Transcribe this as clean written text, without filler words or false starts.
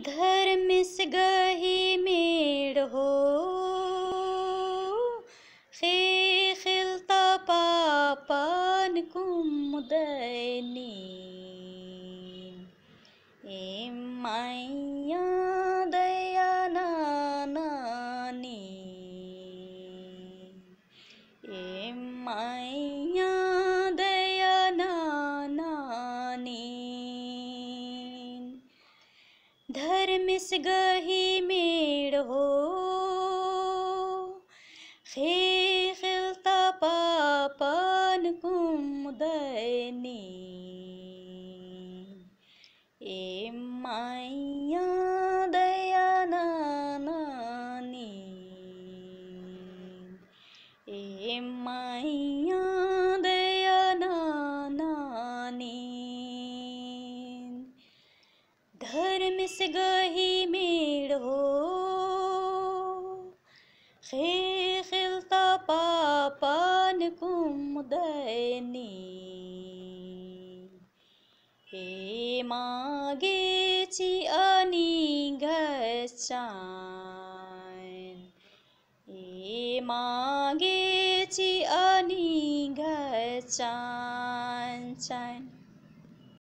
धर्मिस गही मेड़ हो खे खिलता पापन कुमुदैनी ए माया दया नानी ए माया दया नानी धर्मिस गही मेड़ हो खे खिलता पापन कुमुदैनी ए माया दया नानी ए माया दया नानी धर्मिस गही मेड़ हो खे खिलता पापन कुमुदैनी ए मागेची अनि गच्छान ए मागेची अनि गच्छान